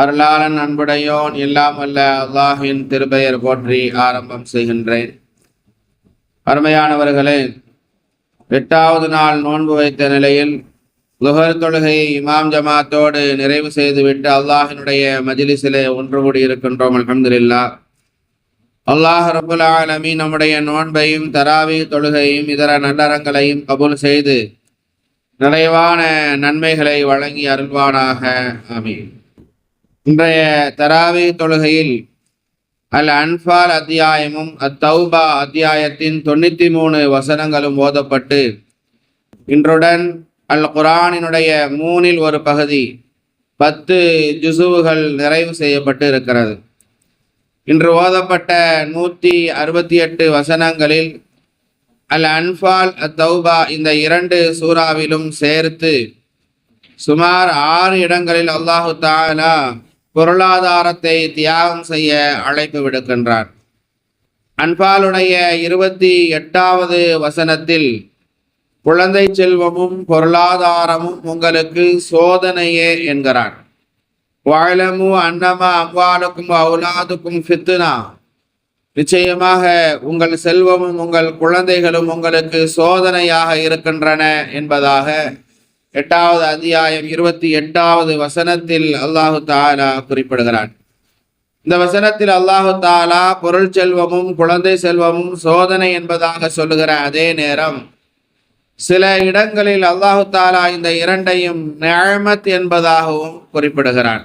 அருளாளன் அன்புடையோன் எல்லாம் அல்ல அல்லாஹின் திருப்பெயர் போற்றி ஆரம்பம் செய்கின்றேன். அருமையானவர்களே, 8வது நாள் நோன்பு வைத்த நிலையில் லுஹர் தொழுகையை இமாம் ஜமாத்தோடு நிறைவு செய்துவிட்டு அல்லாஹினுடைய மஜ்லிஸிலே ஒன்று கூடி இருக்கின்றோம். அல்ஹம்துலில்லாஹ். அல்லாஹ் ரப்புல் ஆலமீன் நம்முடைய நோன்பையும் தராவி தொழுகையும் இதர நல்லறங்களையும் கபூல் செய்து நிறைவான நன்மைகளை வழங்கி அருள்வானாக. ஆமீன். இன்றைய தராவி தொழுகையில் அல் அன்ஃபால் அத்தியாயமும் அத்தௌபா அத்தியாயத்தின் 93 வசனங்களும் ஓதப்பட்டு இன்றுடன் அல் குர்ஆனினுடைய 3இல் ஒரு பகுதி 10 ஜுசுவுகள் நிறைவு செய்யப்பட்டு இருக்கிறது. இன்று ஓதப்பட்ட 168 வசனங்களில் அல் அன்ஃபால் அத்தௌபா இந்த 2 சூறாவிலும் சேர்த்து சுமார் 6 இடங்களில் அல்லாஹு தஆலா பொருளாதாரத்தை தியாகம் செய்ய அழைப்பு விடுக்கின்றார். அன்பாலுடைய 28வது வசனத்தில் குழந்தை செல்வமும் பொருளாதாரமும் உங்களுக்கு சோதனையே என்கிறார். வஅலமு அன்னமா அம்வாலுக்கும் அவுலாதுக்கும் ஃபித்னா, நிச்சயமாக உங்கள் செல்வமும் உங்கள் குழந்தைகளும் உங்களுக்கு சோதனையாக இருக்கின்றன என்பதாக 8வது அத்தியாயம் 28வது வசனத்தில் அல்லாஹு தஆலா குறிப்பிடுகிறார். இந்த வசனத்தில் அல்லாஹு தஆலா பொருள் செல்வமும் குழந்தை செல்வமும் சோதனை என்பதாக சொல்லுகிற அதே நேரம் சில இடங்களில் அல்லாஹு தஆலா இந்த இரண்டையும் நிஅமத் என்பதாகவும் குறிப்பிடுகிறார்.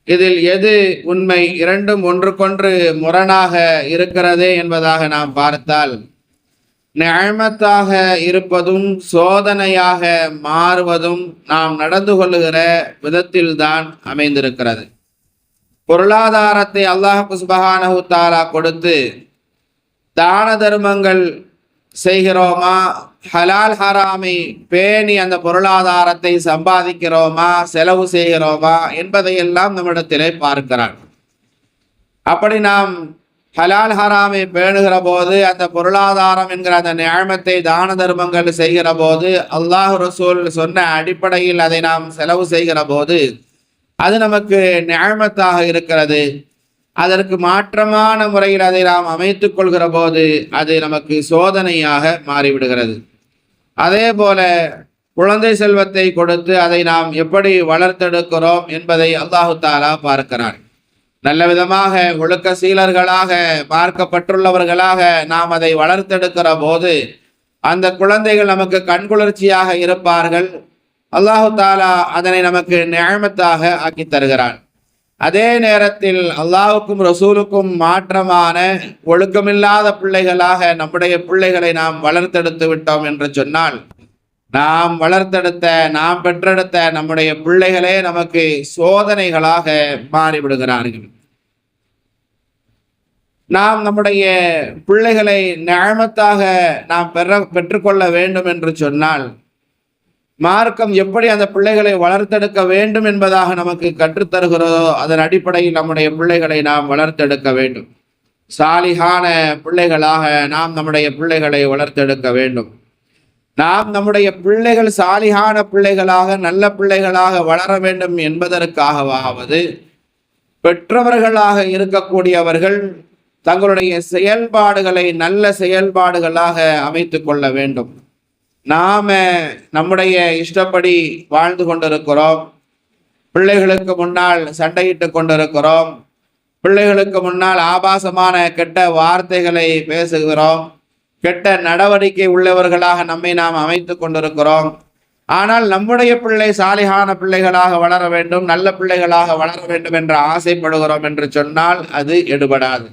இதில் எது உண்மை? இரண்டும் ஒன்றுக்கொன்று முரணாக இருக்கிறதே என்பதாக நாம் பார்த்தால், நிஅமத்தாக இருப்பதும் சோதனையாக மாறுவதும் நாம் நடந்து கொள்ளுகிற விதத்தில்தான் அமைந்திருக்கிறது. பொருளாதாரத்தை அல்லாஹ் சுப்ஹானஹு தஆலா கொடுத்து தான தர்மங்கள் செய்கிறோமா, ஹலால் ஹராமை பேணி அந்த பொருளாதாரத்தை சம்பாதிக்கிறோமா, செலவு செய்கிறோமா என்பதையெல்லாம் நம்மிடத்திலே பார்க்கிறார். அப்படி நாம் ஹலால் ஹராமை பேணுகிற போது, அந்த பொருளாதாரம் என்கிற அந்த நிஅமத்தை தான தர்மங்கள் செய்கிற போது, அல்லாஹ் ரசூல் சொன்ன அடிப்படையில் அதை நாம் செலவு செய்கிற போது அது நமக்கு நிஅமத்தாக இருக்கிறது. அதற்கு மாற்றமான முறையில் அதை நாம் அமைத்துக் கொள்கிற போது அது நமக்கு சோதனையாக மாறிவிடுகிறது. அதே போல குழந்தை செல்வத்தை கொடுத்து அதை நாம் எப்படி வளர்த்தெடுக்கிறோம் என்பதை அல்லாஹு தஆலா பார்க்கிறார். நல்ல விதமாக ஒழுக்க சீலர்களாக பார்க்கப்பட்டுள்ளவர்களாக நாம் அதை வளர்த்தெடுக்கிற போது அந்த குழந்தைகள் நமக்கு கண்குளிர்ச்சியாக இருப்பார்கள். அல்லாஹு தஆலா அதனை நமக்கு நிஅமத்தாக ஆக்கி தருகிறான். அதே நேரத்தில் அல்லாஹுக்கும் ரசூலுக்கும் மாற்றமான ஒழுக்கமில்லாத பிள்ளைகளாக நம்முடைய பிள்ளைகளை நாம் வளர்த்தெடுத்து விட்டோம் என்று சொன்னால், நாம் வளர்த்தெடுத்த, நாம் பெற்றெடுத்த நம்முடைய பிள்ளைகளே நமக்கு சோதனைகளாக மாறிவிடுகிறார்கள். நாம் நம்முடைய பிள்ளைகளை நிஅமத்தாக நாம் பெற்றுக்கொள்ள வேண்டும் என்று சொன்னால், மார்க்கம் எப்படி அந்த பிள்ளைகளை வளர்த்தெடுக்க வேண்டும் என்பதாக நமக்கு கற்றுத்தருகிறதோ அதன் அடிப்படையில் நம்முடைய பிள்ளைகளை நாம் வளர்த்தெடுக்க வேண்டும். சாலிஹான பிள்ளைகளாக நாம் நம்முடைய பிள்ளைகளை வளர்த்தெடுக்க வேண்டும். நாம் நம்முடைய பிள்ளைகள் சாலிஹான பிள்ளைகளாக, நல்ல பிள்ளைகளாக வளர வேண்டும் என்பதற்காகவாவது பெற்றவர்களாக இருக்கக்கூடியவர்கள் தங்களுடைய செயல்பாடுகளை நல்ல செயல்பாடுகளாக அமைத்து கொள்ள வேண்டும். நாம நம்முடைய இஷ்டப்படி வாழ்ந்து கொண்டிருக்கிறோம். பிள்ளைகளுக்கு முன்னால் சண்டையிட்டு கொண்டிருக்கிறோம். பிள்ளைகளுக்கு முன்னால் ஆபாசமான கெட்ட வார்த்தைகளை பேசுகிறோம். கெட்ட நடவடிக்கை உள்ளவர்களாக நம்மை நாம் அமைத்து கொண்டிருக்கிறோம். ஆனால் நம்முடைய பிள்ளை சாலிஹான பிள்ளைகளாக வளர வேண்டும், நல்ல பிள்ளைகளாக வளர வேண்டும் என்று ஆசைப்படுகிறோம் என்று சொன்னால் அது எடுபடாது.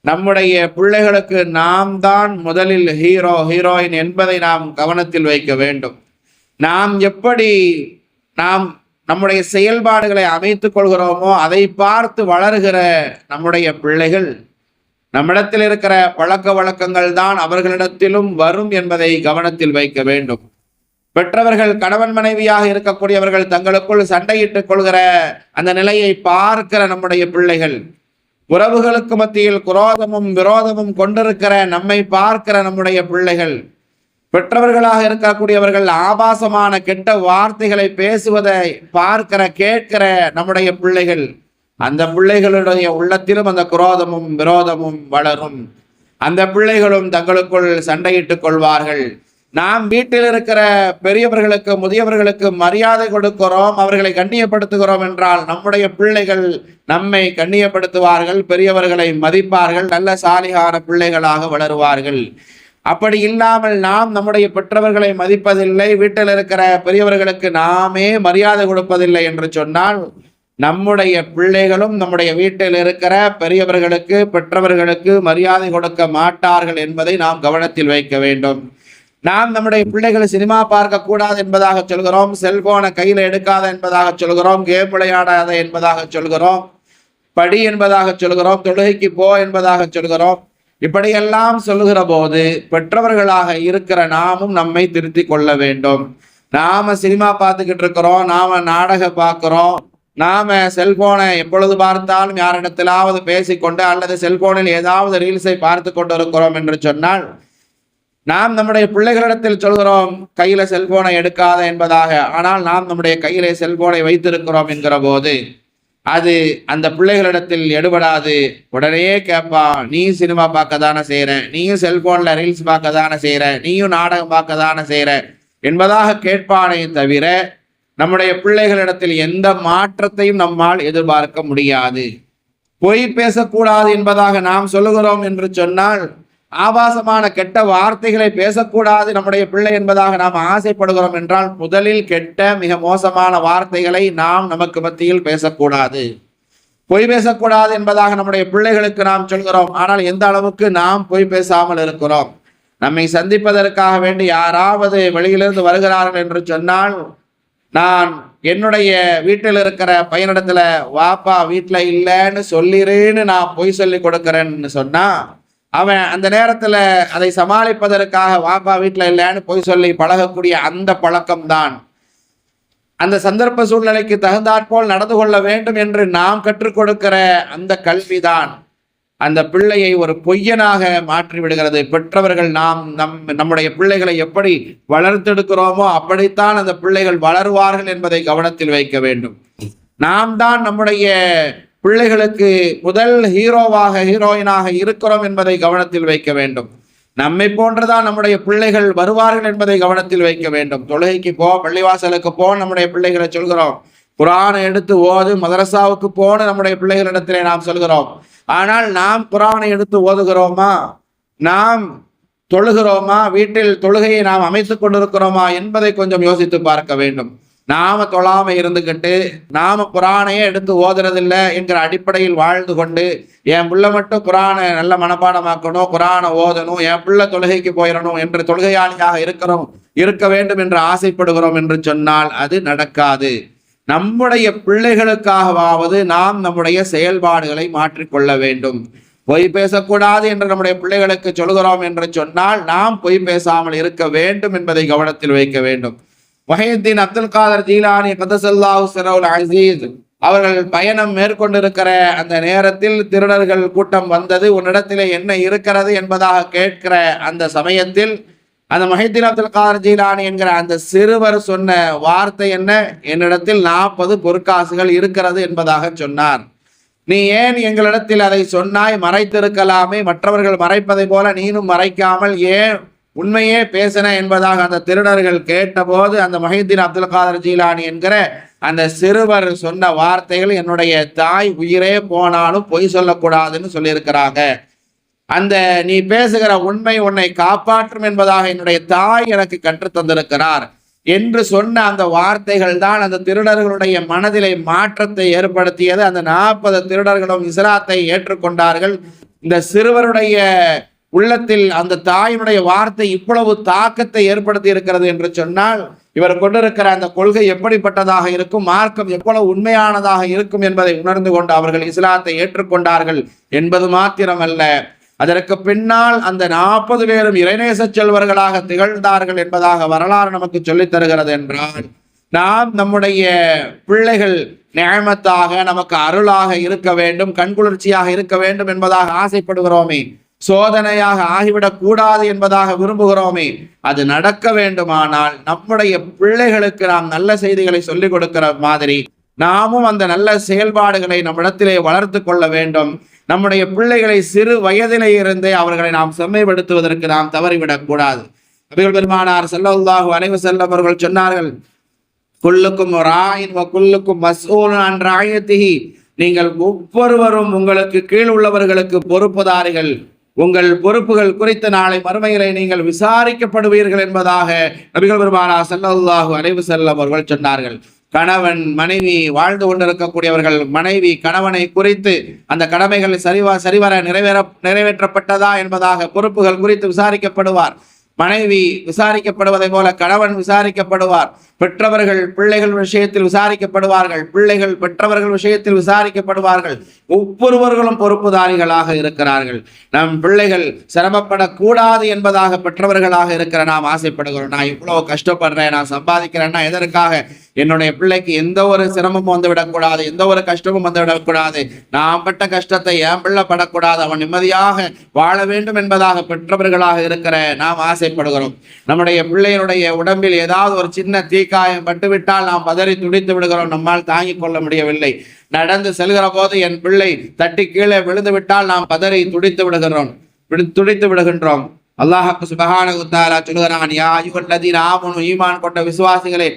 நம்முடைய பிள்ளைகளுக்கு நாம் தான் முதலில் ஹீரோயின் என்பதை நாம் கவனத்தில் வைக்க வேண்டும். நாம் எப்படி நம்முடைய செயல்பாடுகளை அமைத்துக் கொள்கிறோமோ அதை பார்த்து வளர்கிற நம்முடைய பிள்ளைகள், நம்மிடத்தில் இருக்கிற பழக்க வழக்கங்கள் தான் அவர்களிடத்திலும் வரும் என்பதை கவனத்தில் வைக்க வேண்டும். பெற்றவர்கள், கணவன் மனைவியாக இருக்கக்கூடியவர்கள் தங்களுக்குள் சண்டையிட்டுக் கொள்கிற அந்த நிலையை பார்க்கிற நம்முடைய பிள்ளைகள், உறவுகளுக்கு மத்தியில் குரோதமும் விரோதமும் கொண்டிருக்கிற நம்மை பார்க்கிற நம்முடைய பிள்ளைகள், பெற்றவர்களாக இருக்கக்கூடியவர்கள் ஆபாசமான கெட்ட வார்த்தைகளை பேசுவதை பார்க்கிற கேட்கிற நம்முடைய பிள்ளைகள், அந்த பிள்ளைகளுடைய உள்ளத்திலும் அந்த குரோதமும் விரோதமும் வளரும். அந்த பிள்ளைகளும் தங்களுக்குள் சண்டையிட்டுக் கொள்வார்கள். நாம் வீட்டில் இருக்கிற பெரியவர்களுக்கு முதியவர்களுக்கு மரியாதை கொடுக்கிறோம், அவர்களை கண்ணியப்படுத்துகிறோம் என்றால் நம்முடைய பிள்ளைகள் நம்மை கண்ணியப்படுத்துவார்கள், பெரியவர்களை மதிப்பார்கள், நல்ல சாலிகான பிள்ளைகளாக வளருவார்கள். அப்படி இல்லாமல் நாம் நம்முடைய பெற்றவர்களை மதிப்பதில்லை, வீட்டில் இருக்கிற பெரியவர்களுக்கு நாமே மரியாதை கொடுப்பதில்லை என்று சொன்னால் நம்முடைய பிள்ளைகளும் நம்முடைய வீட்டில் இருக்கிற பெரியவர்களுக்கு பெற்றவர்களுக்கு மரியாதை கொடுக்க மாட்டார்கள் என்பதை நாம் கவனத்தில் வைக்க வேண்டும். நாம் நம்முடைய பிள்ளைகளை சினிமா பார்க்க கூடாது என்பதாக சொல்கிறோம், செல்போனை கையில் எடுக்காத என்பதாக சொல்கிறோம், கேம் விளையாடாத என்பதாக சொல்கிறோம், படி என்பதாக சொல்கிறோம், தொழுகைக்கு போ என்பதாக சொல்கிறோம். இப்படியெல்லாம் சொல்லுகிற போது பெற்றவர்களாக இருக்கிற நாமும் நம்மை திருத்தி கொள்ள வேண்டும். நாம சினிமா பார்த்துக்கிட்டு இருக்கிறோம், நாம நாடகம் பார்க்கிறோம், நாம செல்போனை எப்பொழுது பார்த்தாலும் யாரிடத்திலாவது பேசிக்கொண்டு அல்லது செல்போனில் ஏதாவது ரீல்ஸை பார்த்து கொண்டு இருக்கிறோம் என்று சொன்னால் நாம் நம்முடைய பிள்ளைகளிடத்தில் சொல்கிறோம் கையில செல்போனை எடுக்காத என்பதாக. ஆனால் நாம் நம்முடைய கையிலே செல்போனை வைத்திருக்கிறோம் என்கிற போது அது அந்த பிள்ளைகளிடத்தில் எடுபடாது. உடனே கேட்பா, நீ சினிமா பார்க்க தானே செய்யற, நீயும் செல்போன்ல ரீல்ஸ் பார்க்க தானே செய்யற, நீயும் நாடகம் பார்க்க தானே செய்யற என்பதாக கேட்பானே தவிர நம்முடைய பிள்ளைகளிடத்தில் எந்த மாற்றத்தையும் நம்மால் எதிர்பார்க்க முடியாது. பொய் பேசக்கூடாது என்பதாக நாம் சொல்லுகிறோம் என்று சொன்னால் ஆபாசமான கெட்ட வார்த்தைகளை பேசக்கூடாது நம்முடைய பிள்ளை என்பதாக நாம் ஆசைப்படுகிறோம் என்றால் முதலில் கெட்ட மிக மோசமான வார்த்தைகளை நாம் நமக்கு மத்தியில் பேசக்கூடாது. பொய் பேசக்கூடாது என்பதாக நம்முடைய பிள்ளைகளுக்கு நாம் சொல்கிறோம். ஆனால் எந்த அளவுக்கு நாம் பொய் பேசாமல் இருக்கிறோம்? நம்மை சந்திப்பதற்காக வேண்டி யாராவது வெளியிலிருந்து வருகிறார்கள் என்று சொன்னால் நான் என்னுடைய வீட்டில் இருக்கிற பையனிடத்துல வாப்பா வீட்டில் இல்லைன்னு சொல்லிருன்னு நான் பொய் சொல்லி கொடுக்கிறேன்னு சொன்னா அவன் அந்த நேரத்துல அதை சமாளிப்பதற்காக வாப்பா வீட்டில் இல்லைன்னு பொய் சொல்லி பழகக்கூடிய அந்த பழக்கம்தான். அந்த சந்தர்ப்ப சூழ்நிலைக்கு தகுந்தாற்போல் நடந்து கொள்ள வேண்டும் என்று நாம் கற்றுக் கொடுக்கிற அந்த கல்விதான் அந்த பிள்ளையை ஒரு பொய்யனாக மாற்றி விடுகிறது. பெற்றவர்கள் நம்முடைய பிள்ளைகளை எப்படி வளர்த்தெடுக்கிறோமோ அப்படித்தான் அந்த பிள்ளைகள் வளருவார்கள் என்பதை கவனத்தில் வைக்க வேண்டும். நாம் தான் நம்முடைய பிள்ளைகளுக்கு முதல் ஹீரோயினாக இருக்கிறோம் என்பதை கவனத்தில் வைக்க வேண்டும். நம்மை போன்றுதான் நம்முடைய பிள்ளைகள் வருவார்கள் என்பதை கவனத்தில் வைக்க வேண்டும். தொழுகைக்கு போ, பள்ளிவாசலுக்கு போ நம்முடைய பிள்ளைகளை சொல்கிறோம். குர்ஆனை எடுத்து ஓது, மதரசாவுக்கு போன நம்முடைய பிள்ளைகளிடத்திலே நாம் சொல்கிறோம். ஆனால் நாம் குர்ஆனை எடுத்து ஓதுகிறோமா, நாம் தொழுகிறோமா, வீட்டில் தொழுகையை நாம் அமைத்துக் கொண்டிருக்கிறோமா என்பதை கொஞ்சம் யோசித்து பார்க்க வேண்டும். நாம தொழாம இருந்துக்கிட்டு நாம குர்ஆனையே எடுத்து ஓதுறதில்லை என்கிற அடிப்படையில் வாழ்ந்து கொண்டு என் பிள்ளை மட்டும் குர்ஆனை நல்ல மனப்பாடமாக்கணும், குர்ஆனை ஓதணும், என் பிள்ளை தொழுகைக்கு போயிடணும் என்று தொழுகையாளியாக இருக்க வேண்டும் என்று ஆசைப்படுகிறோம் என்று சொன்னால் அது நடக்காது. நம்முடைய பிள்ளைகளுக்காகவாவது நாம் நம்முடைய செயல்பாடுகளை மாற்றிக்கொள்ள வேண்டும். பொய் பேசக்கூடாது என்று நம்முடைய பிள்ளைகளுக்கு சொல்கிறோம் என்று சொன்னால் நாம் பொய் பேசாமல் இருக்க வேண்டும் என்பதை கவனத்தில் வைக்க வேண்டும். முஹையுத்தீன் அப்துல் காதர் ஜீலானி கதஸல்லாஹு சிர்ரஹுல் அஸீஸ் அவர்கள் பயணம் மேற்கொண்டிருக்கிற அந்த நேரத்தில் திருடர்கள் கூட்டம் வந்தது. உன்னிடத்திலே என்ன இருக்கிறது என்பதாக கேட்கிற அந்த சமயத்தில் அந்த முஹையுத்தீன் அப்துல் காதர் ஜீலானி என்கிற அந்த சிறுவர் சொன்ன வார்த்தை என்ன? என்னிடத்தில் 40 பொற்காசுகள் இருக்கிறது என்பதாக சொன்னார். நீ ஏன் எங்களிடத்தில் அதை சொன்னாய்? மறைத்திருக்கலாமே, மற்றவர்கள் மறைப்பதை போல நீனும் மறைக்காமல் ஏன் உண்மையே பேசின என்பதாக அந்த திருடர்கள் கேட்டபோது அந்த முஹையுத்தீன் அப்துல் காதர் ஜீலானி என்கிற அந்த சிறுவர் சொன்ன வார்த்தைகள், என்னுடைய தாய் உயிரே போனாலும் பொய் சொல்லக்கூடாதுன்னு சொல்லியிருக்கிறாங்க. அந்த நீ பேசுகிற உண்மை உன்னை காப்பாற்றும் என்பதாக என்னுடைய தாய் எனக்கு கற்றுத் தந்திருக்கிறார் என்று சொன்ன அந்த வார்த்தைகள் தான் அந்த திருடர்களுடைய மனதிலே மாற்றத்தை ஏற்படுத்தியது. அந்த 40 திருடர்களும் இஸ்லாத்தை ஏற்றுக்கொண்டார்கள். இந்த சிறுவருடைய உள்ளத்தில் அந்த தாயினுடைய வார்த்தை இவ்வளவு தாக்கத்தை ஏற்படுத்தி இருக்கிறது என்று சொன்னால் இவர் கொண்டிருக்கிற அந்த கொள்கை எப்படிப்பட்டதாக இருக்கும், மார்க்கம் எவ்வளவு உண்மையானதாக இருக்கும் என்பதை உணர்ந்து கொண்டு அவர்கள் இஸ்லாத்தை ஏற்றுக்கொண்டார்கள் என்பது மாத்திரமல்ல, அதற்கு பின்னால் அந்த 40 பேரும் இறைநேச செல்வர்களாக திகழ்ந்தார்கள் என்பதாக வரலாறு நமக்கு சொல்லித் தருகிறது. என்றால் நாம் நம்முடைய பிள்ளைகள் நியமத்தாக நமக்கு அருளாக இருக்க வேண்டும், கண்குளிர்ச்சியாக இருக்க வேண்டும் என்பதாக ஆசைப்படுகிறோமே, சோதனையாக ஆகிவிடக் கூடாது என்பதாக விரும்புகிறோமே, அது நடக்க வேண்டுமானால் நம்முடைய பிள்ளைகளுக்கு நாம் நல்ல செய்திகளை சொல்லிக் கொடுக்கிற மாதிரி நாமும் அந்த நல்ல செயல்பாடுகளை நம்மிடத்திலே வளர்த்து கொள்ள வேண்டும். நம்முடைய பிள்ளைகளை சிறு வயதிலே இருந்தே அவர்களை நாம் செம்மைப்படுத்துவதற்கு நாம் தவறிவிடக் கூடாது. நபிகள் பெருமானார் ஸல்லல்லாஹு அலைஹி வஸல்லம் அவர்கள் சொன்னார்கள், குல்லுக்கும் ராயின் வ குல்லுக்கும் மஸ்ஊலுன் அன் ரஅயத்திஹி, நீங்கள் ஒவ்வொருவரும் உங்களுக்கு கீழ் உள்ளவர்களுக்கு பொறுப்புதாரிகள், உங்கள் பொறுப்புகள் குறித்து நாளை மறுமையிலே நீங்கள் விசாரிக்கப்படுவீர்கள் என்பதாக நபிகள் பெருமானார் ஸல்லல்லாஹு அலைஹி வஸல்லம் அவர்கள் சொன்னார்கள். கணவன் மனைவி வாழ்ந்து கொண்டிருக்கக்கூடியவர்கள் மனைவி கணவனை குறித்து அந்த கடமைகள் சரிவர நிறைவேற்றப்பட்டதா என்பதாக பொறுப்புகள் குறித்து விசாரிக்கப்படுவார். மனைவி விசாரிக்கப்படுவதை போல கணவன் விசாரிக்கப்படுவார். பெற்றவர்கள் பிள்ளைகள் விஷயத்தில் விசாரிக்கப்படுவார்கள். பிள்ளைகள் பெற்றவர்கள் விஷயத்தில் விசாரிக்கப்படுவார்கள். ஒவ்வொருவர்களும் பொறுப்புதாரிகளாக இருக்கிறார்கள். நம் பிள்ளைகள் சிரமப்படக்கூடாது என்பதாக பெற்றவர்களாக இருக்கிற நாம் ஆசைப்படுகிறோம். நான் இவ்வளவு கஷ்டப்படுறேன், நான் சம்பாதிக்கிறேன்னா எதற்காக? என்னுடைய பிள்ளைக்கு எந்த ஒரு சிரமமும் வந்துவிடக்கூடாது, எந்த ஒரு கஷ்டமும் வந்துவிடக்கூடாது, நான் பட்ட கஷ்டத்தை என் பிள்ளை படக்கூடாது, அவன் நிம்மதியாக வாழ வேண்டும் என்பதாக பெற்றவர்களாக இருக்கிற நாம் ஆசைப்படுகிறோம். நம்முடைய பிள்ளையினுடைய உடம்பில் ஏதாவது ஒரு சின்ன தீக்காயம் பட்டுவிட்டால் நாம் பதறி துடித்து விடுகிறோம். நம்மால் தாங்கிக் கொள்ள முடியவில்லை. நடந்து செல்கிற போது என் பிள்ளை தட்டி கீழே விழுந்து விட்டால் நாம் பதறி துடித்து விடுகின்றோம். அல்லாஹ் சுப்ஹானஹு வ தஆலா சொல்கிறான், யா அய்யுஹல்லதீன ஆமனூ, ஈமான் கொண்ட விசுவாசிகளே,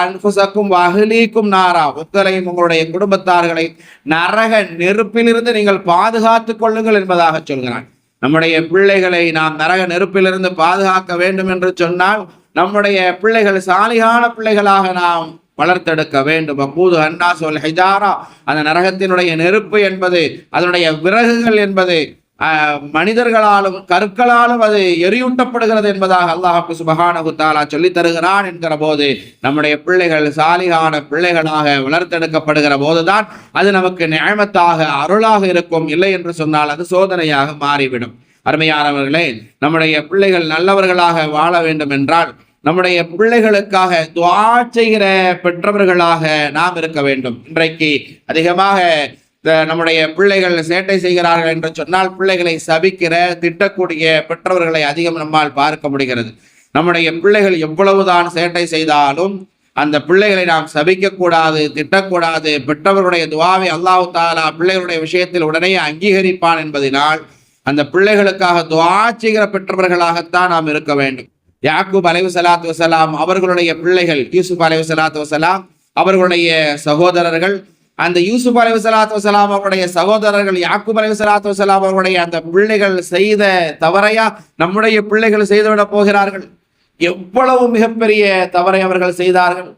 அன்ஃபுஸக்கும் வ அஹ்லீக்கும் நாரா, உங்களையும் உங்களுடைய குடும்பத்தார்களை நரக நெருப்பிலிருந்து நீங்கள் பாதுகாத்துக் கொள்ளுங்கள் என்பதாக சொல்கிறான். நம்முடைய பிள்ளைகளை நாம் நரக நெருப்பிலிருந்து பாதுகாக்க வேண்டும் என்று சொன்னால் நம்முடைய பிள்ளைகள் சாலிகான பிள்ளைகளாக நாம் வளர்த்தெடுக்க வேண்டும். அப்பூது அன்னாஸ் வல் ஹிஜாரா, அந்த நரகத்தினுடைய நெருப்பு என்பது, அதனுடைய விறகுகள் என்பது மனிதர்களாலும் கற்களாலும் அது எரியூட்டப்படுகிறது என்பதாக அல்லாஹ் சுப்ஹானஹு வ தஆலா சொல்லித் தருகிறான் என்கிற போது நம்முடைய பிள்ளைகள் சாலிகான பிள்ளைகளாக வளர்த்தெடுக்கப்படுகிற போதுதான் அது நமக்கு நிஅமத்தாக அருளாக இருக்கும். இல்லை என்று சொன்னால் அது சோதனையாக மாறிவிடும். அருமையானவர்களே, நம்முடைய பிள்ளைகள் நல்லவர்களாக வாழ வேண்டும் என்றால் நம்முடைய பிள்ளைகளுக்காக துஆ செய்கிற பெற்றவர்களாக நாம் இருக்க வேண்டும். இன்றைக்கு அதிகமாக நம்முடைய பிள்ளைகள் சேட்டை செய்கிறார்கள் என்று சொன்னால் பிள்ளைகளை சபிக்கிற திட்டக்கூடிய பெற்றவர்களை அதிகம் நம்மால் பார்க்க முடிகிறது. நம்முடைய பிள்ளைகள் எவ்வளவுதான் சேட்டை செய்தாலும் அந்த பிள்ளைகளை நாம் சபிக்கக்கூடாது, திட்டக்கூடாது. பெற்றவர்களுடைய துஆவை அல்லாஹ் தஆலா பிள்ளைகளுடைய விஷயத்தில் உடனே அங்கீகரிப்பான் என்பதனால் அந்த பிள்ளைகளுக்காக துஆ செய்கிற பெற்றவர்களாகத்தான் நாம் இருக்க வேண்டும். யாக்கூப் அலைஹிஸ்ஸலாத்து வஸலாம் அவர்களுடைய பிள்ளைகள், யூசுப் அலைஹிஸ்ஸலாத்து வஸலாம் அவர்களுடைய சகோதரர்கள், அந்த யூசுப் அலைஹிஸ்ஸலாத்து வஸலாம் அவருடைய சகோதரர்கள் யாக்கூப் அலைஹிஸ்ஸலாத்து வஸலாம் அவருடைய அந்த பிள்ளைகள் செய்த தவறையா நம்முடைய பிள்ளைகள் செய்துவிடப் போகிறார்கள்? எவ்வளவு மிகப்பெரிய தவறை அவர்கள் செய்தார்கள்.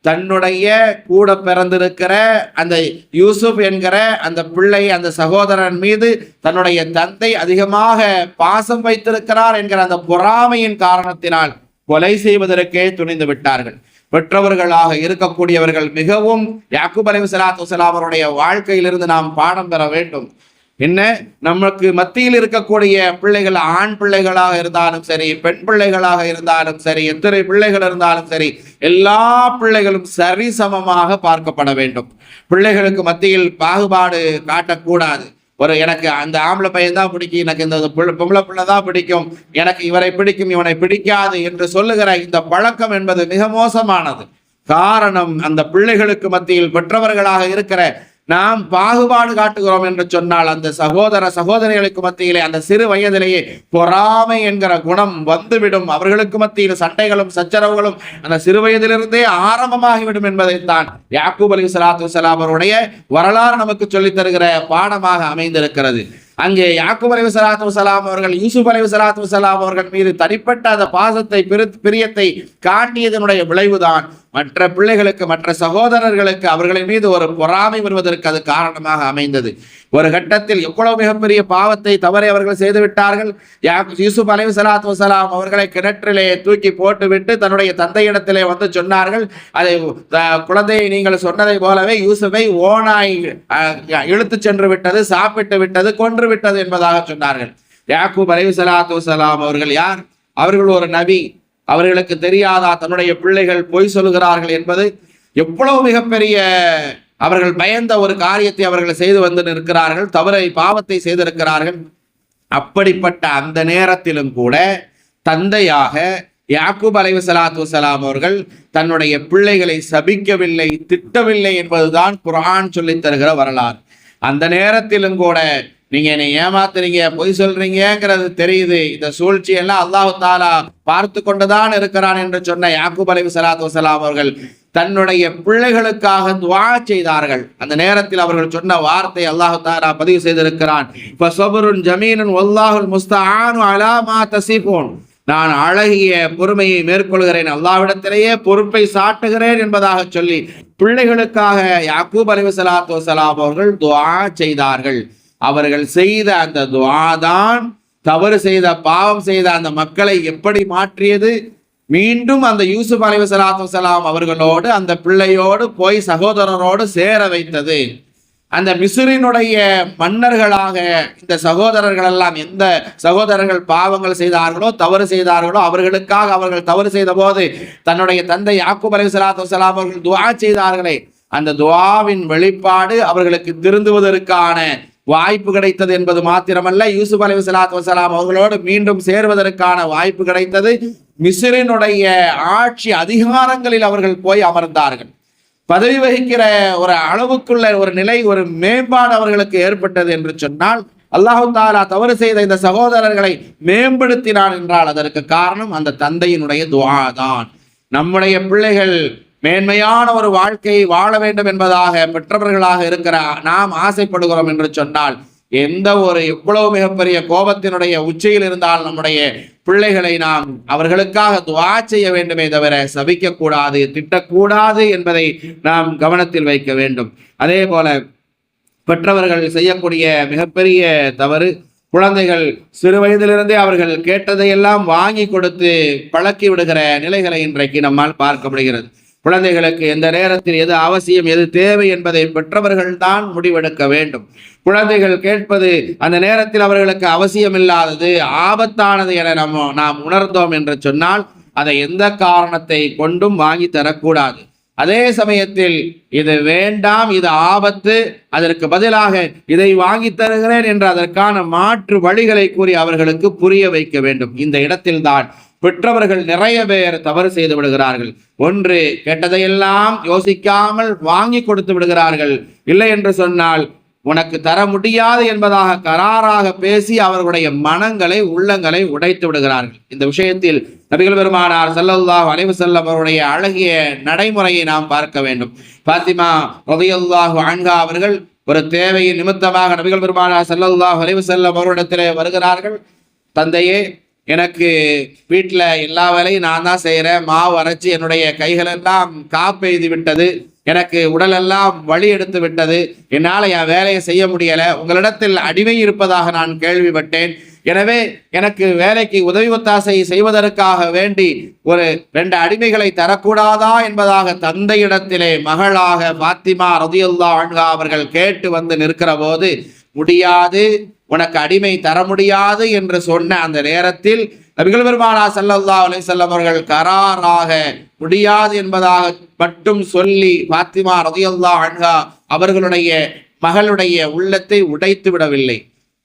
தன்னுடைய கூட பிறந்திருக்கிற அந்த யூசுப் என்கிற அந்த பிள்ளை, அந்த சகோதரன் மீது தன்னுடைய தந்தை அதிகமாக பாசம் வைத்திருக்கிறார் என்கிற அந்த பொறாமையின் காரணத்தினால் கொலை செய்வதற்கே துணிந்து விட்டார்கள். பெற்றவர்களாக இருக்கக்கூடியவர்கள் மிகவும் யாக்கூப் அலைஹிஸ்ஸலாத்து வஸலாம் அவருடைய வாழ்க்கையிலிருந்து நாம் பாடம் பெற வேண்டும். என்ன, நமக்கு மத்தியில் இருக்கக்கூடிய பிள்ளைகள் ஆண் பிள்ளைகளாக இருந்தாலும் சரி, பெண் பிள்ளைகளாக இருந்தாலும் சரி, எத்தனை பிள்ளைகள் இருந்தாலும் சரி, எல்லா பிள்ளைகளும் சரிசமமாக பார்க்கப்பட வேண்டும். பிள்ளைகளுக்கு மத்தியில் பாகுபாடு காட்டக்கூடாது. எனக்கு அந்த ஆம்பளை பையன் தான் பிடிக்கும், எனக்கு இந்த பொம்பளை பிள்ளை தான் பிடிக்கும், எனக்கு இவரை பிடிக்கும் இவனை பிடிக்காது என்று சொல்லுகிற இந்த பழக்கம் என்பது மிக மோசமானது. காரணம், அந்த பிள்ளைகளுக்கு மத்தியில் பெற்றவர்களாக இருக்கிற நாம் பாகுபாடு காட்டுகிறோம் என்று சொன்னால் அந்த சகோதர சகோதரிகளுக்கு மத்தியிலே அந்த சிறு வயதிலேயே பொறாமை என்கிற குணம் வந்துவிடும். அவர்களுக்கு மத்தியில் சண்டைகளும் சச்சரவுகளும் அந்த சிறு வயதிலிருந்தே ஆரம்பமாகிவிடும் என்பதைத்தான் யாக்கூப் அலைஹிஸ்ஸலாத்து வஸலாம் அவருடைய வரலாறு நமக்கு சொல்லித் தருகிற பாடமாக அமைந்திருக்கிறது. அங்கே யாக்கூப் அலைஹிஸ்ஸலாத்து வஸலாம் அவர்கள் யூசுப் அலைஹிஸ்ஸலாத்து வஸலாம் அவர்கள் மீது தனிப்பட்ட அந்த பாசத்தை பிரியத்தை காட்டியதனுடைய விளைவுதான் மற்ற பிள்ளைகளுக்கு, மற்ற சகோதரர்களுக்கு அவர்களின் மீது ஒரு பொறாமை வருவதற்கு அது காரணமாக அமைந்தது. ஒரு கட்டத்தில் எவ்வளவு மிகப்பெரிய பாவத்தை தவறை அவர்கள் செய்து விட்டார்கள். யூசுப் அலைஹிஸ்ஸலாத்து வஸலாம் அவர்களை கிணற்றிலே தூக்கி போட்டுவிட்டு தன்னுடைய தந்தையிடத்திலே வந்து சொன்னார்கள், அதை குழந்தையை நீங்கள் சொன்னதை போலவே யூசுஃபை ஓனாய் இழுத்து சென்று விட்டது, சாப்பிட்டு விட்டது, கொன்று விட்டது என்பதாக சொன்னார்கள். யாக்கூப் அலைஹிஸ்ஸலாத்து வஸலாம் அவர்கள் யார்? அவர்கள் ஒரு நபி. அவர்களுக்கு தெரியாதா தன்னுடைய பிள்ளைகள் பொய் சொல்கிறார்கள் என்பது? எவ்வளவு மிகப்பெரிய அவர்கள் பயந்த ஒரு காரியத்தை அவர்கள் செய்து வந்து நிற்கிறார்கள், தவறை பாவத்தை செய்திருக்கிறார்கள். அப்படிப்பட்ட அந்த நேரத்திலும் கூட தந்தையாக யாக்கூப் அலைஹிஸ்ஸலாத்து வஸ்ஸலாம் அவர்கள் தன்னுடைய பிள்ளைகளை சபிக்கவில்லை, திட்டவில்லை என்பதுதான் குர்ஆன் சொல்லித் தருகிற வரலாறு. அந்த நேரத்திலும் கூட நீங்க என்னை ஏமாத்துறீங்க, பொய் சொல்றீங்கிறது தெரியுது, இந்த சூழ்ச்சியெல்லாம் அல்லாஹ் தஆலா பார்த்து கொண்டுதான் இருக்கிறான் என்று சொன்ன யாக்கூப் அலைஹிஸ்ஸலாத்து வஸ்ஸலாம் அவர்கள் தன்னுடைய பிள்ளைகளுக்காக துஆ செய்தார்கள். அந்த நேரத்தில் அவர்கள் சொன்ன வார்த்தை அல்லாஹ் தஆலா பதிவு செய்திருக்கிறான், ஃபஸப்ருன் ஜமீலுன் வல்லாஹுல் முஸ்தஆனு அலா மா தஸிஃபூன். நான் அழகிய பொறுமையை மேற்கொள்கிறேன், அல்லாஹ்விடத்திலேயே பொறுப்பை சாட்டுகிறேன் என்பதாக சொல்லி பிள்ளைகளுக்காக யாக்கூப் அலைஹிஸ்ஸலாத்து வஸ்ஸலாம் அவர்கள் துஆ செய்தார்கள். அவர்கள் செய்த அந்த துஆ தான் தவறு செய்த, பாவம் செய்த அந்த மக்களை எப்படி மாற்றியது, மீண்டும் அந்த யூசுப் அலைஹிஸ்ஸலாத்து வஸ்ஸலாம் அவர்களோடு அந்த பிள்ளையோடு போய் சகோதரரோடு சேர வைத்தது. அந்த மிஸ்ரினுடைய மன்னர்களாக இந்த சகோதரர்கள் எல்லாம், எந்த சகோதரர்கள் பாவங்கள் செய்தார்களோ, தவறு செய்தார்களோ, அவர்களுக்காக அவர்கள் தவறு செய்த போது தன்னுடைய தந்தை யாக்கூப் அலைஹிஸ்ஸலாத்து வஸ்ஸலாம் அவர்கள் துஆ செய்தார்களே, அந்த துஆவின் வெளிப்பாடு அவர்களுக்கு திருந்துவதற்கான வாய்ப்பு கிடைத்தது என்பது மாத்திரமல்ல, யூசுப் அலைஹிஸ்ஸலாத்து வஸ்ஸலாம் அவர்களோடு மீண்டும் சேர்வதற்கான வாய்ப்பு கிடைத்தது. மிஸ்ரினுடைய ஆட்சி அதிகாரங்களில் அவர்கள் போய் அமர்ந்தார்கள். பதவி வகிக்கிற ஒரு அளவுக்குள்ள ஒரு நிலை, ஒரு மேம்பாடு அவர்களுக்கு ஏற்பட்டது என்று சொன்னால், அல்லாஹ் தஆலா தவறு செய்த இந்த சகோதரர்களை மேம்படுத்தினான் என்றால் அதற்கு காரணம் அந்த தந்தையினுடைய துஆ தான். நம்முடைய பிள்ளைகள் மேன்மையான ஒரு வாழ்க்கையை வாழ வேண்டும் என்பதாக பெற்றவர்களாக இருக்கிற நாம் ஆசைப்படுகிறோம் என்று சொன்னால், எந்த ஒரு எவ்வளவு மிகப்பெரிய கோபத்தினுடைய உச்சியில் இருந்தால் நம்முடைய பிள்ளைகளை நாம் அவர்களுக்காக துஆ செய்ய வேண்டுமே தவிர சபிக்க கூடாது, திட்டக்கூடாது என்பதை நாம் கவனத்தில் வைக்க வேண்டும். அதே போல பெற்றவர்கள் செய்யக்கூடிய மிகப்பெரிய தவறு, குழந்தைகள் சிறு வயதிலிருந்தே அவர்கள் கேட்டதையெல்லாம் வாங்கி கொடுத்து பழக்கி விடுகிற நிலைகளை இன்றைக்கு நம்மால் பார்க்க முடிகிறது. குழந்தைகளுக்கு எந்த நேரத்தில் எது அவசியம், எது தேவை என்பதை பெற்றவர்கள் தான் முடிவெடுக்க வேண்டும். குழந்தைகள் கேட்பது அந்த நேரத்தில் அவர்களுக்கு அவசியம் இல்லாதது, ஆபத்தானது என நாம் உணர்ந்தோம் என்று சொன்னால் அதை எந்த காரணத்தை கொண்டும் வாங்கி தரக்கூடாது. அதே சமயத்தில் இது வேண்டாம், இது ஆபத்து, அதற்கு பதிலாக இதை வாங்கி தருகிறேன் என்று அதற்கான மாற்று வழிகளை கூறி அவர்களுக்கு புரிய வைக்க வேண்டும். இந்த இடத்தில்தான் பெற்றவர்கள் நிறைய பேர் தவறு செய்து விடுகிறார்கள். ஒன்று, கேட்டதையெல்லாம் யோசிக்காமல் வாங்கி கொடுத்து விடுகிறார்கள். இல்லை என்று சொன்னால் உனக்கு தர முடியாது என்பதாக கராராக பேசி அவர்களுடைய மனங்களை, உள்ளங்களை உடைத்து விடுகிறார்கள். இந்த விஷயத்தில் நபிகள் பெருமானார் ஸல்லல்லாஹு அலைஹி வஸல்லம் அவருடைய அழகிய நடைமுறையை நாம் பார்க்க வேண்டும். பாத்திமா ரலியல்லாஹு அன்ஹா அவர்கள் ஒரு தேவையின் நிமித்தமாக நபிகள் பெருமானார் ஸல்லல்லாஹு அலைஹி வஸல்லம் அவரிடத்திலே வருகிறார்கள். தந்தையே, எனக்கு வீட்டில் எல்லா வேலையும் நான் தான் செய்கிறேன், மாவு அரைச்சி என்னுடைய கைகளெல்லாம் காப்பெய்து விட்டது, எனக்கு உடலெல்லாம் வலி எடுத்து விட்டது, என்னால் என் வேலையை செய்ய முடியலை, உங்களிடத்தில் அடிமை இருப்பதாக நான் கேள்விப்பட்டேன், எனவே எனக்கு வேலைக்கு உதவி ஒத்தாசை செய்வதற்காக வேண்டி ஒரு 2 அடிமைகளை தரக்கூடாதா என்பதாக தந்தையிடத்திலே மகளாக பாத்திமா ரலியல்லாஹு அன்ஹா அவர்கள் கேட்டு வந்து நிற்கிற போது, முடியாது, உனக்கு அடிமை தர முடியாது என்று சொன்ன அந்த நேரத்தில் நபிகள் பெருமானார் ஸல்லல்லாஹு அலைஹி வஸல்லம் அவர்கள் கராராக முடியாது என்பதாக மட்டும் சொல்லி பாத்திமா ரலியல்லாஹு அன்ஹா அவர்களுடைய மகளுடைய உள்ளத்தை உடைத்து விடவில்லை.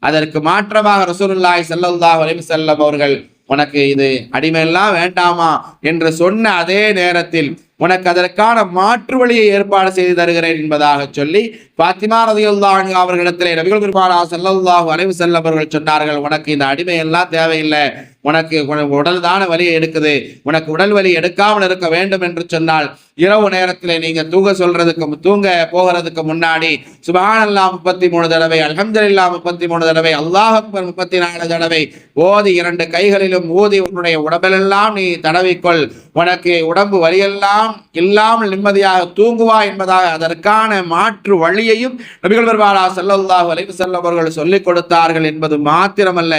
அதற்கு மாற்றமாக ரசூலுல்லாஹி ஸல்லல்லாஹு அலைஹி வஸல்லம் அவர்கள் உனக்கு இது அடிமையெல்லாம் வேண்டாமா என்று சொன்ன அதே நேரத்தில் உனக்கு அதற்கான மாற்று வழியை ஏற்பாடு செய்து தருகிறேன் என்பதாக சொல்லி பாத்திமா ரலியல்லாஹு அன்ஹா அவர்களிடத்திலே நபிகள் பெருமானார் ஸல்லல்லாஹு அலைஹி வஸல்லம் அவர்கள் சொன்னார்கள், உனக்கு இந்த அடிமை எல்லாம் தேவையில்லை, உனக்கு உடல் தான வலியை எடுக்குது, உனக்கு உடல் வலி எடுக்காமல் இருக்க வேண்டும் என்று சொன்னால் இரவு நேரத்தில் நீங்க தூங்க போகிறதுக்கு முன்னாடி சுப்ஹானல்லாஹ் 33 தடவை, அல்ஹம்துலில்லாஹ் 33 தடவை, அல்லாஹ் அக்பர் 34 தடவை ஓதி 2 கைகளிலும் ஊதி உன்னுடைய உடம்பெல்லாம் நீ தடவிக்கொள், உனக்கு உடம்பு வலியெல்லாம் இல்லாமல் நிம்மதியாக தூங்குவா என்பதாக அதற்கான மாற்று வழியையும் நபிகள் பெருமானார் ஸல்லல்லாஹு அலைஹி வஸல்லம் அவர்கள் சொல்லிக் கொடுத்தார்கள் என்பது மாத்திரமல்ல,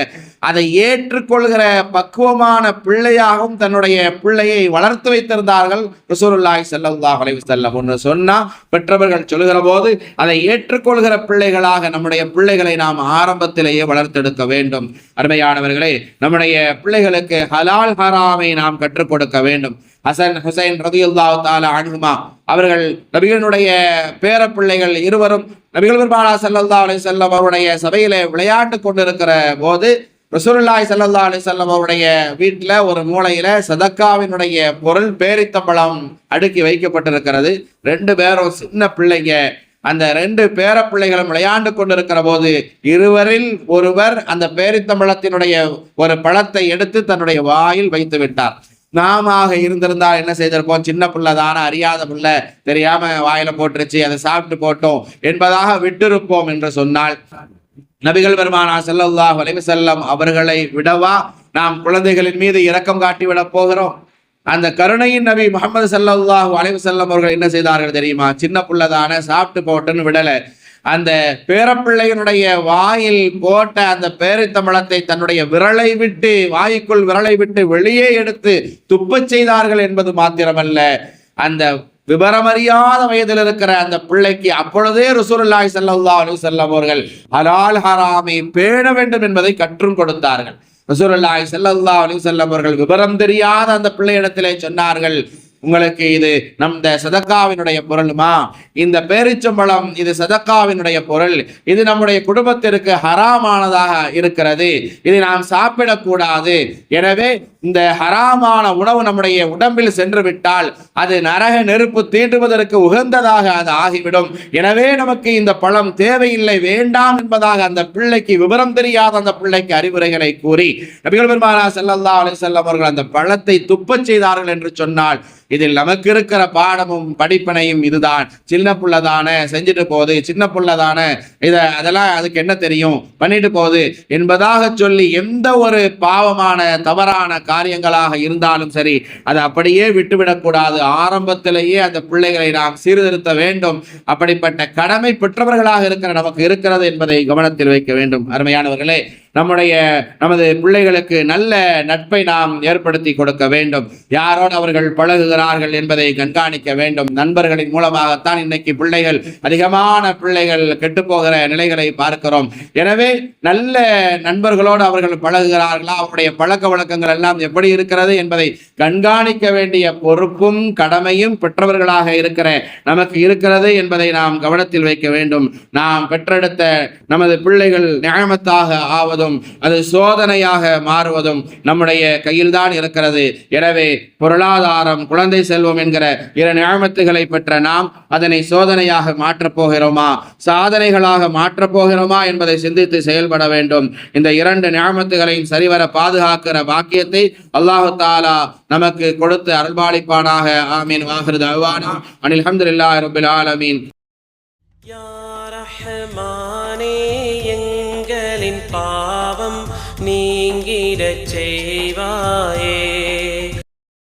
அதை ஏற்றுக்கொள்கிற பக்குவமான பிள்ளையாகவும் தன்னுடைய பிள்ளையை வளர்த்து வைத்திருந்தார்கள் ரசூலுல்லாஹி ஸல்லல்லாஹு அலைஹி வஸல்லம். ஒன்று சொன்னா பெற்றவர்கள் சொல்லுகிற போது அதை ஏற்றுக்கொள்கிற பிள்ளைகளாக நம்முடைய பிள்ளைகளை நாம் ஆரம்பத்திலேயே வளர்த்தெடுக்க வேண்டும். அருமையானவர்களே, நம்முடைய பிள்ளைகளுக்கு ஹலால் ஹராமை நாம் கற்றுக் கொடுக்க வேண்டும். ஹசன் ஹுசைன் ரலியல்லாஹு தஆலா அன்ஹுமா அவர்கள் நபிகளுடைய பேரப்பிள்ளைகள் இருவரும் நபிகள் பெருமானார் ஸல்லல்லாஹு அலைஹி வஸல்லம் அவருடைய சபையிலே விளையாட்டு கொண்டிருக்கிற போது ரசூலுல்லாஹி ஸல்லல்லாஹு அலைஹி வஸல்லம் அவருடைய வீட்டில் ஒரு மூலையில சதக்காவினுடைய பொருள் பேரித்தம்பழம் அடுக்கி வைக்கப்பட்டிருக்கிறது. 2 பேரும் சின்ன பிள்ளைங்க. அந்த 2 பேர பிள்ளைகளும் விளையாண்டு கொண்டிருக்கிற போது இருவரில் ஒருவர் அந்த பேரித்தம்பழத்தினுடைய ஒரு பழத்தை எடுத்து தன்னுடைய வாயில் வைத்து விட்டார். நாம இருந்திருந்தால் என்ன செய்திருப்போம்? சின்ன பிள்ளை தானே, அறியாத பிள்ளை, தெரியாம வாயில போட்டுருச்சு, அதை சாப்பிட்டு போட்டோம் என்பதாக விட்டிருப்போம் என்று சொன்னால், நபிகள் பெருமானார் ஸல்லல்லாஹு அலைஹி வஸல்லம் அவர்களை விடவா நாம் குழந்தைகளின் மீது இரக்கம் காட்டிவிட போகிறோம்? அந்த கருணையின் நபி முஹம்மது ஸல்லல்லாஹு அலைஹி வஸல்லம் அவர்கள் என்ன செய்தார்கள் தெரியுமா? சின்ன பிள்ளைதானே, சாப்பிட்டு போட்டுன்னு விடலை. அந்த பேரப்பிள்ளையினுடைய வாயில் போட்ட அந்த பேரித்தம்பழத்தை தன்னுடைய விரலை விட்டு, வாய்க்குள் விரலை விட்டு வெளியே எடுத்து துப்பச் செய்தார்கள் என்பது மாத்திரமல்ல, அந்த விபரமறியாத வயதில் இருக்கிற அந்த பிள்ளைக்கு அப்பொழுதே ரசூலுல்லாஹி ஸல்லல்லாஹு அலைஹி வஸல்லம் அவர்கள் ஹலால் ஹராமை பேண வேண்டும் என்பதை கற்றும் கொடுத்தார்கள். ரசூலுல்லாஹி ஸல்லல்லாஹு அலைஹி வஸல்லம் அவர்கள் விபரம் தெரியாத அந்த பிள்ளையிடத்திலே சொன்னார்கள், உங்களுக்கு இது நம்ம சதக்காவினுடைய பொருளுமா? இந்த பேரிச்சம்பழம் இது சதக்காவினுடைய பொருள், இது நம்முடைய குடும்பத்திற்கு ஹராமானதாக இருக்கிறது, இதை நாம் சாப்பிடக்கூடாது. எனவே இந்த ஹராமான உணவு நம்முடைய உடம்பில் சென்று விட்டால் அது நரக நெருப்பு தீண்டுவதற்கு உகந்ததாக அது ஆகிவிடும். எனவே நமக்கு இந்த பழம் தேவையில்லை, வேண்டாம் என்பதாக அந்த பிள்ளைக்கு, விவரம் தெரியாத அந்த பிள்ளைக்கு அறிவுரைகளை கூறி நபிகள் பெருமானார் ஸல்லல்லாஹு அலைஹி வஸல்லம் அவர்கள் அந்த பழத்தை துப்பச் செய்தார்கள் என்று சொன்னால், இதில் நமக்கு இருக்கிற பாடமும் படிப்பனையும் இதுதான். சின்ன புள்ளதானே, செஞ்சுட்டு போகுது, சின்ன புள்ளதானே, அதெல்லாம் அதுக்கு என்ன தெரியும், பண்ணிட்டு போகுது என்பதாக சொல்லி எந்த ஒரு பாவமான தவறான காரியங்களாக இருந்தாலும் சரி, அதை அப்படியே விட்டுவிடக்கூடாது. ஆரம்பத்திலேயே அந்த பிள்ளைகளை நாம் சீர்திருத்த வேண்டும். அப்படிப்பட்ட கடமை பெற்றவர்களாக இருக்கிற நமக்கு இருக்கிறது என்பதை கவனத்தில் வைக்க வேண்டும். அருமையானவர்களே, நமது பிள்ளைகளுக்கு நல்ல நட்பை நாம் ஏற்படுத்தி கொடுக்க வேண்டும். யாரோடு அவர்கள் பழகுகிறார்கள் என்பதை கண்காணிக்க வேண்டும். நண்பர்களின் மூலமாகத்தான் இன்னைக்கு பிள்ளைகள், அதிகமான பிள்ளைகள் கெட்டுப்போகிற நிலைகளை பார்க்கிறோம். எனவே நல்ல நண்பர்களோடு அவர்கள் பழகுகிறார்களா, அவருடைய பழக்க வழக்கங்கள் எல்லாம் எப்படி இருக்கிறது என்பதை கண்காணிக்க வேண்டிய பொறுப்பும் கடமையும் பெற்றவர்களாக இருக்கிற நமக்கு இருக்கிறது என்பதை நாம் கவனத்தில் வைக்க வேண்டும். நாம் பெற்றெடுத்த நமது பிள்ளைகள் நியாமத்தாக ஆவதும் அது சோதனையாக மாறுவதும் நம்முடைய கையில்தான் இருக்கிறது. எனவே பொருளாதாரம், குழந்தை செல்வம் என்கிற 2 நியாமத்துகளை பெற்ற நாம் அதனை சோதனையாக மாற்றப் போகிறோமா, சாதனைகளாக மாற்றப் போகிறோமா என்பதை சிந்தித்து செயல்பட வேண்டும். இந்த 2 நியாமத்துகளையும் சரிவர பாதுகாக்கிற பாக்கியத்தை அல்லாஹு தஆலா நமக்கு கொடுத்து அருள்பாலிப்பானாக. ஆமீன். வாஹிரு தஅவானா அனில் ஹம்துலில்லாஹி ரப்பில் ஆலமீன். யா ரஹ்மானே, எங்களின் பாவம் நீங்கிடச் செய்வாயே.